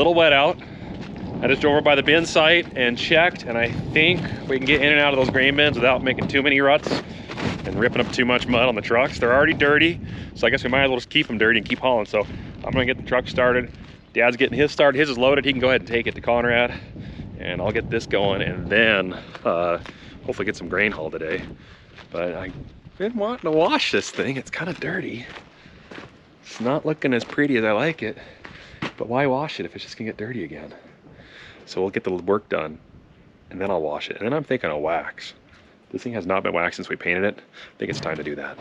little wet out. I just drove over by the bin site and checked, and I think we can get in and out of those grain bins without making too many ruts and ripping up too much mud on the trucks. They're already dirty, so I guess we might as well just keep them dirty and keep hauling. So I'm gonna get the truck started. Dad's getting his started. His is loaded. He can go ahead and take it to Conrad, and I'll get this going, and then hopefully get some grain hauled today. But I've been wanting to wash this thing. It's kind of dirty. It's not looking as pretty as I like it, but why wash it if it's just gonna get dirty again? So we'll get the work done, and then I'll wash it. And then I'm thinking of wax. This thing has not been waxed since we painted it. I think it's time to do that.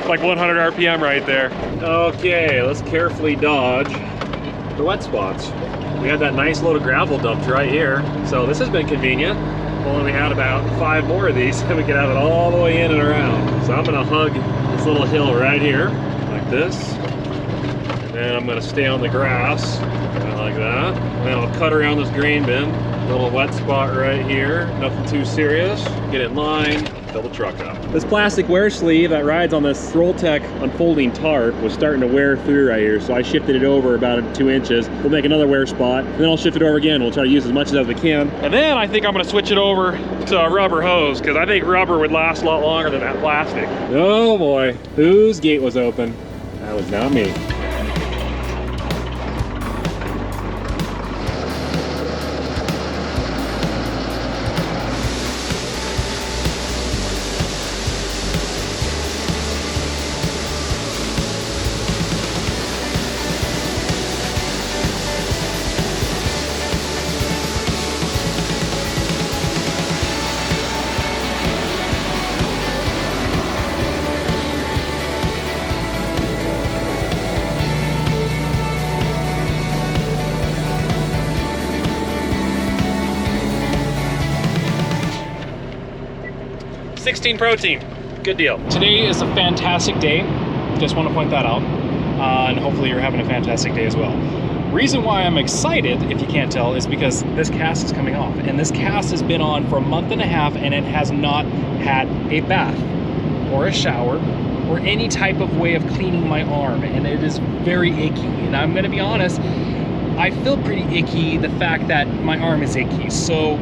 Like 100 RPM right there. Okay, let's carefully dodge the wet spots. We had that nice load of gravel dumped right here, so this has been convenient. Only we had about 5 more of these, and we could have it all the way in and around. So I'm gonna hug this little hill right here, like this. And then I'm gonna stay on the grass, kind of like that. And then I'll cut around this grain bin. Little wet spot right here, nothing too serious. Get it in line, fill the truck up. This plastic wear sleeve that rides on this Rolltech unfolding tarp was starting to wear through right here, so I shifted it over about 2 inches. We'll make another wear spot, and then I'll shift it over again. We'll try to use as much as we can. And then I think I'm gonna switch it over to a rubber hose, because I think rubber would last a lot longer than that plastic. Oh boy, whose gate was open? That was not me. Protein, good deal. Today is a fantastic day. Just want to point that out. And hopefully you're having a fantastic day as well. Reason why I'm excited, if you can't tell, is because this cast is coming off. And this cast has been on for a month and a half, and it has not had a bath or a shower or any type of way of cleaning my arm. And it is very icky. And I'm gonna be honest, I feel pretty icky the fact that my arm is icky. So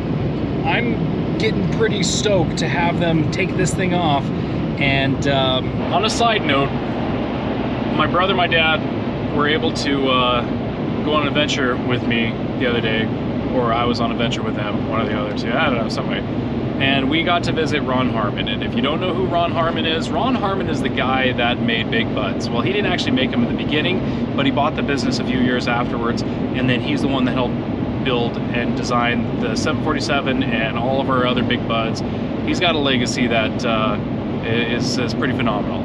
I'm getting pretty stoked to have them take this thing off. And on a side note, my brother and my dad were able to go on an adventure with me the other day, or I was on an adventure with them, one or the other two, I don't know, some way. And we got to visit Ron Harmon. And if you don't know who Ron Harmon is the guy that made Big Buds. Well, he didn't actually make them in the beginning, but he bought the business a few years afterwards, and then he's the one that helped build and design the 747 and all of our other Big Buds. He's got a legacy that is pretty phenomenal.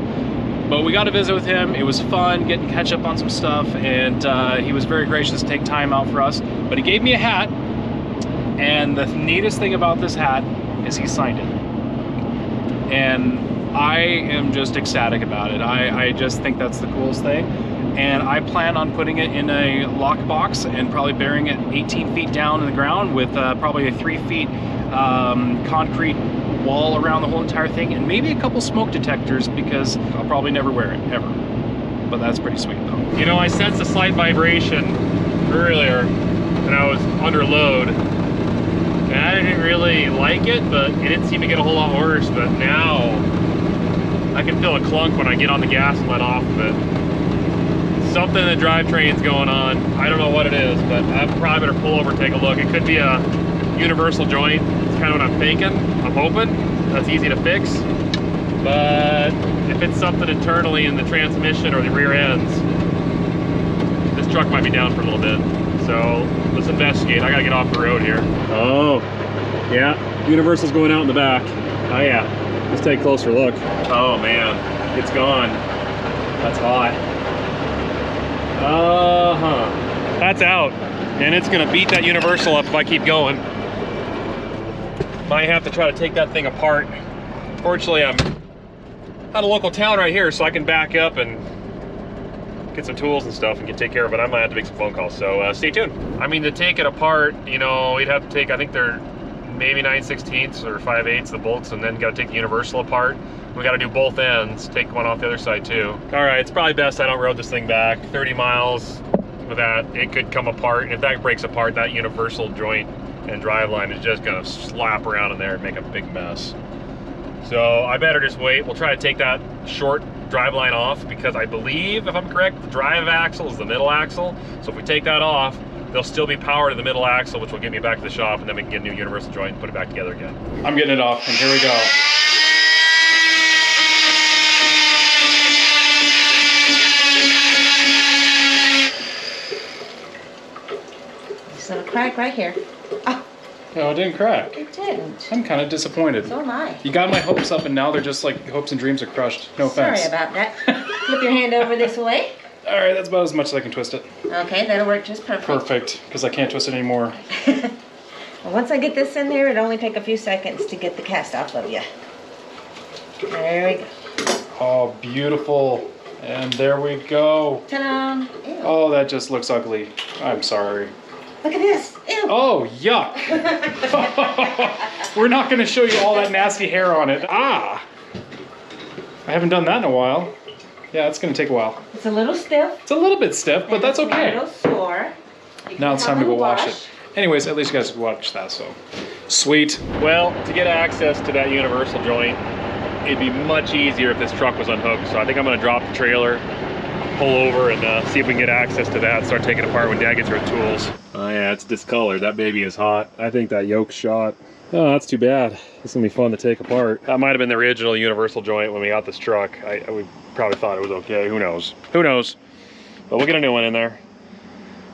But we got to visit with him. It was fun getting catch up on some stuff, and he was very gracious to take time out for us. But he gave me a hat, and the neatest thing about this hat is he signed it. And I am just ecstatic about it. I just think that's the coolest thing. And I plan on putting it in a lock box and probably burying it 18 feet down in the ground with probably a 3 feet concrete wall around the whole entire thing, and maybe a couple smoke detectors, because I'll probably never wear it, ever. But that's pretty sweet though. You know, I sensed a slight vibration earlier when I was under load, and I didn't really like it, but it didn't seem to get a whole lot worse. But now I can feel a clunk when I get on the gas and let off of it. Something in the drivetrain's going on. I don't know what it is, but I'm probably better pull over and take a look. It could be a universal joint. It's kind of what I'm thinking. I'm hoping that's easy to fix. But if it's something internally in the transmission or the rear ends, this truck might be down for a little bit. So let's investigate. I gotta get off the road here. Oh, yeah. Universal's going out in the back. Oh yeah. Let's take a closer look. Oh man, it's gone. That's hot. That's out, and it's gonna beat that universal up if I keep going. Might have to try to take that thing apart. Fortunately, I'm at a local town right here, so I can back up and get some tools and stuff and take care of it. I might have to make some phone calls, so stay tuned. I mean, to take it apart, you know, we'd have to take, I think they're maybe 9/16 or 5/8 the bolts, and then got to take the universal apart, We got to do both ends, take one off the other side too. All right, it's probably best I don't road this thing back. 30 miles with that, it could come apart. And if that breaks apart, that universal joint and driveline is just gonna slap around in there and make a big mess. So I better just wait. We'll try to take that short driveline off because I believe, if I'm correct, the drive axle is the middle axle. So if we take that off, there'll still be power to the middle axle, which will get me back to the shop, and then we can get a new universal joint and put it back together again. I'm getting it off, and here we go. It's gonna crack right here. Oh, No, it didn't crack. it didn't. I'm kind of disappointed. So am I. You got my hopes up, and now they're just like hopes and dreams are crushed. No offense. Sorry about that. Flip your hand over this way. All right, that's about as much as I can twist it. Okay, that'll work just perfect. Perfect, because I can't twist it anymore. Well, once I get this in there, it'll only take a few seconds to get the cast off of you. There we go. Oh, beautiful. And there we go. Ta-da! Ew. Oh, that just looks ugly. I'm sorry. Look at this. Ew. Oh, yuck. We're not going to show you all that nasty hair on it. Ah! I haven't done that in a while. Yeah, it's going to take a while. It's a little stiff. It's a little bit stiff, but that's It's a okay. little sore. You Now can it's time to come go and wash it. Anyways, at least you guys watch that, so. Sweet. Well, to get access to that universal joint, it'd be much easier if this truck was unhooked. So I think I'm gonna drop the trailer, pull over, and see if we can get access to that and start taking it apart when Dad gets her tools. Oh yeah, it's discolored. That baby is hot. I think that yoke's shot. Oh, that's too bad. It's gonna be fun to take apart. That might have been the original universal joint when we got this truck. We probably thought it was okay. Who knows? Who knows? But we'll get a new one in there.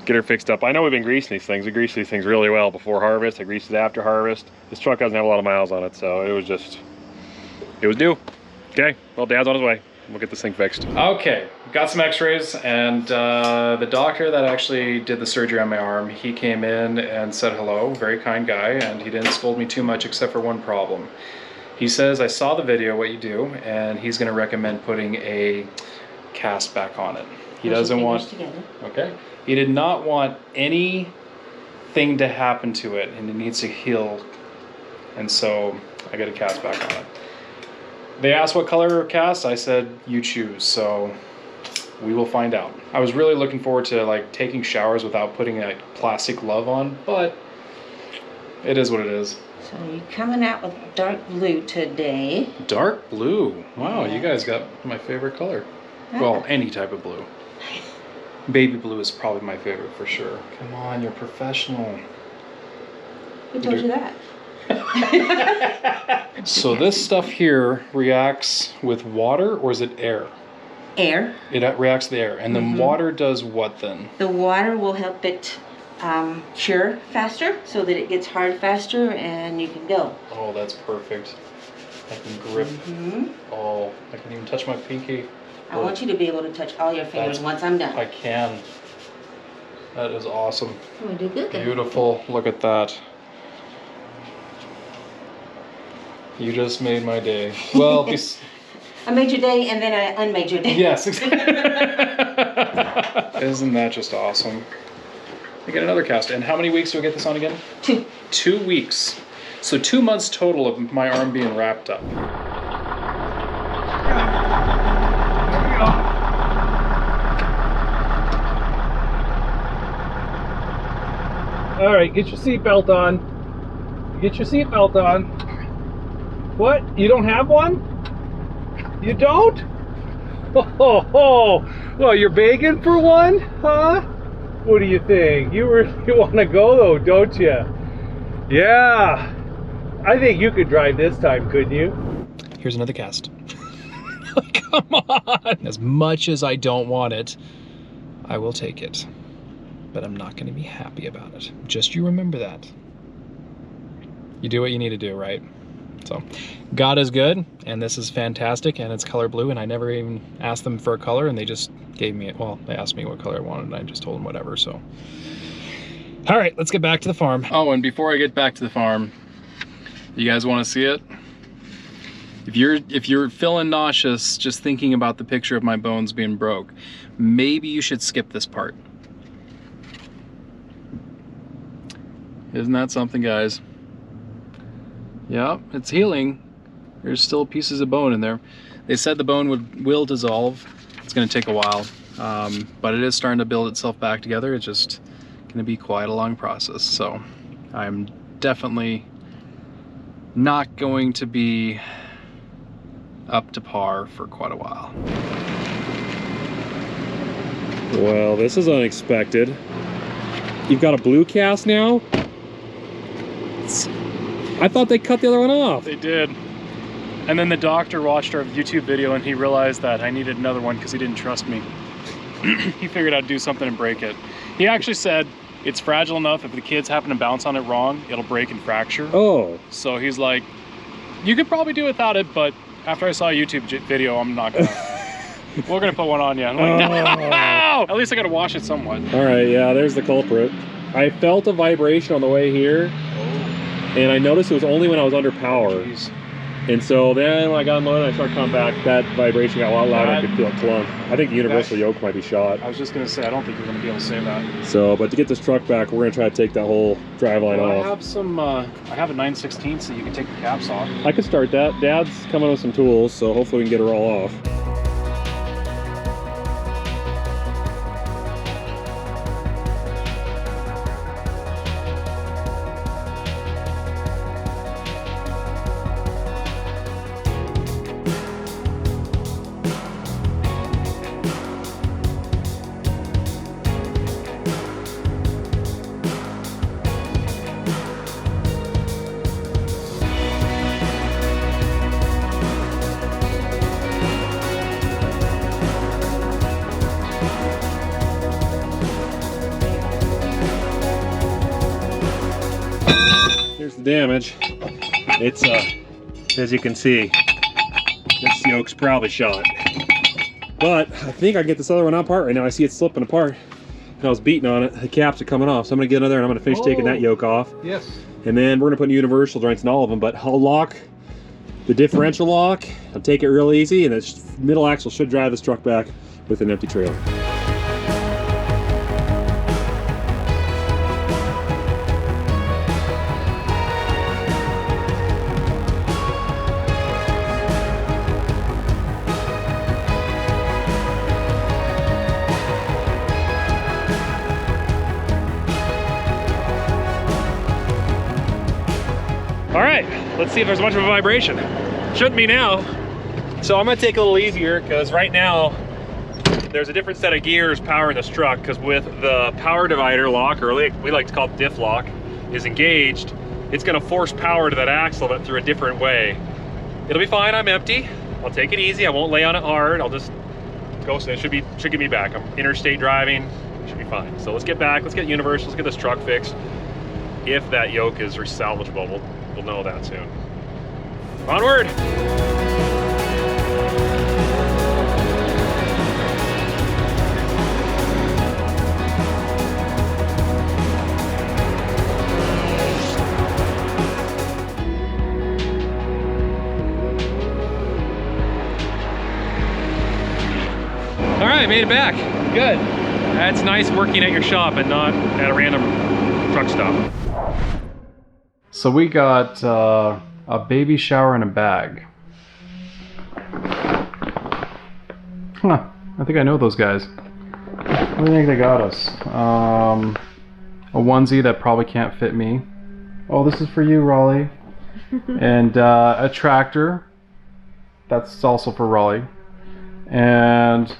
Get her fixed up. I know we've been greasing these things. We grease these things really well before harvest. I greased it after harvest. This truck doesn't have a lot of miles on it, so it was due. Okay, well, Dad's on his way. We'll get this thing fixed. Okay, got some x-rays, and the doctor that actually did the surgery on my arm, he came in and said hello, very kind guy, and he didn't scold me too much except for one problem. He says, I saw the video, what you do, and he's gonna recommend putting a cast back on it. He doesn't want, okay. He did not want anything to happen to it, and it needs to heal, and so I got a cast back on it. They asked what color cast, I said, you choose, so we will find out. I was really looking forward to like taking showers without putting a plastic glove on, but it is what it is. So you're coming out with dark blue today. Dark blue. Wow, you guys got my favorite color. Well, any type of blue. Baby blue is probably my favorite for sure. Come on, you're professional. Who told you that? So this stuff here reacts with water, or is it air? Air. It reacts with air. And then water does what then? The water will help it cure faster so that it gets hard faster and you can go. Oh, that's perfect. I can grip. Oh, I can even touch my pinky. I want you to be able to touch all your fingers once I'm done. I can. That is awesome. I'm gonna do good then. Beautiful. Look at that. You just made my day. Well, I made your day and then I unmade your day. yes. Isn't that just awesome? I get another cast. And how many weeks do I get this on again? 2. 2 weeks. So 2 months total of my arm being wrapped up. All right, get your seatbelt on. Get your seatbelt on. What? You don't have one? You don't? Oh, well, you're begging for one, huh? What do you think? You want to go though, don't you? Yeah. I think you could drive this time, couldn't you? Here's another cast. Come on. As much as I don't want it, I will take it. But I'm not going to be happy about it. Just you remember that. You do what you need to do, right? So, God is good, and this is fantastic, and it's color blue, and I never even asked them for a color, and they just gave me it. Well, they asked me what color I wanted, and I just told them whatever, so. All right, let's get back to the farm. Oh, and before I get back to the farm, you guys want to see it? If you're feeling nauseous just thinking about the picture of my bones being broke, maybe you should skip this part. Isn't that something, guys? Yeah, it's healing. There's still pieces of bone in there. They said the bone will dissolve. It's going to take a while, but it is starting to build itself back together. It's just going to be quite a long process. So I'm definitely not going to be up to par for quite a while. Well, this is unexpected. You've got a blue cast now? I thought they cut the other one off. They did. And then the doctor watched our YouTube video and he realized that I needed another one because he didn't trust me. He figured I'd do something and break it. He actually said it's fragile enough if the kids happen to bounce on it wrong, it'll break and fracture. Oh. So he's like, you could probably do without it, but after I saw a YouTube video, I'm not gonna. We're gonna put one on you. I'm like, no! At least I gotta wash it somewhat. All right, yeah, there's the culprit. I felt a vibration on the way here, and I noticed it was only when I was under power. Jeez. And so then when I got unloaded, I started coming back, that vibration got a lot louder, I could feel it clunk. I think the universal yoke might be shot. I was just gonna say, I don't think you're gonna be able to say that. So, but to get this truck back, we're gonna try to take that whole driveline off. I have some, I have a 9/16 so you can take the caps off. I could start that. Dad's coming with some tools, so hopefully we can get her all off. Here's the damage. It's as you can see, this yoke's probably shot. But I think I can get this other one apart right now. I see it slipping apart. And I was beating on it. The caps are coming off. So I'm gonna get another and I'm gonna finish taking that yoke off. Yes. And then we're gonna put universal joints in all of them, but I'll lock the differential lock. I'll take it real easy, and the middle axle should drive this truck back with an empty trailer. All right, let's see if there's much of a vibration. Shouldn't be now. So I'm gonna take it a little easier because right now there's a different set of gears powering this truck, because with the power divider lock, or we like to call it diff lock, is engaged, it's gonna force power to that axle but through a different way. It'll be fine, I'm empty. I'll take it easy, I won't lay on it hard. I'll just go, so it should get me back. I'm interstate driving, should be fine. So let's get back, let's get universal, let's get this truck fixed. If that yoke is salvageable, we'll know that soon. Onward! All right, made it back. Good. That's nice working at your shop and not at a random truck stop. So we got a baby shower in a bag. Huh, I think I know those guys. What do you think they got us? A onesie that probably can't fit me. Oh, this is for you, Raleigh. And a tractor. That's also for Raleigh. And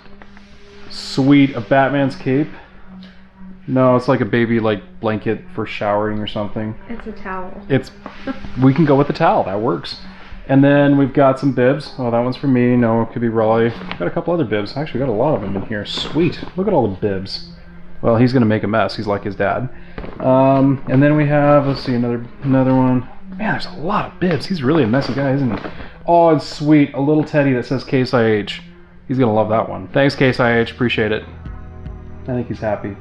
sweet, a Batman's cape. No, it's like a baby blanket for showering or something. It's a towel. We can go with the towel, that works. And then we've got some bibs. Oh, that one's for me. No, it could be Raleigh. Got a couple other bibs. Actually, got a lot of them in here. Sweet. Look at all the bibs. Well, he's gonna make a mess. He's like his dad. And then we have, let's see, another one. Man, there's a lot of bibs. He's really a messy guy, isn't he? Oh, and sweet, a little teddy that says Case IH. He's gonna love that one. Thanks, Case IH. Appreciate it. I think he's happy.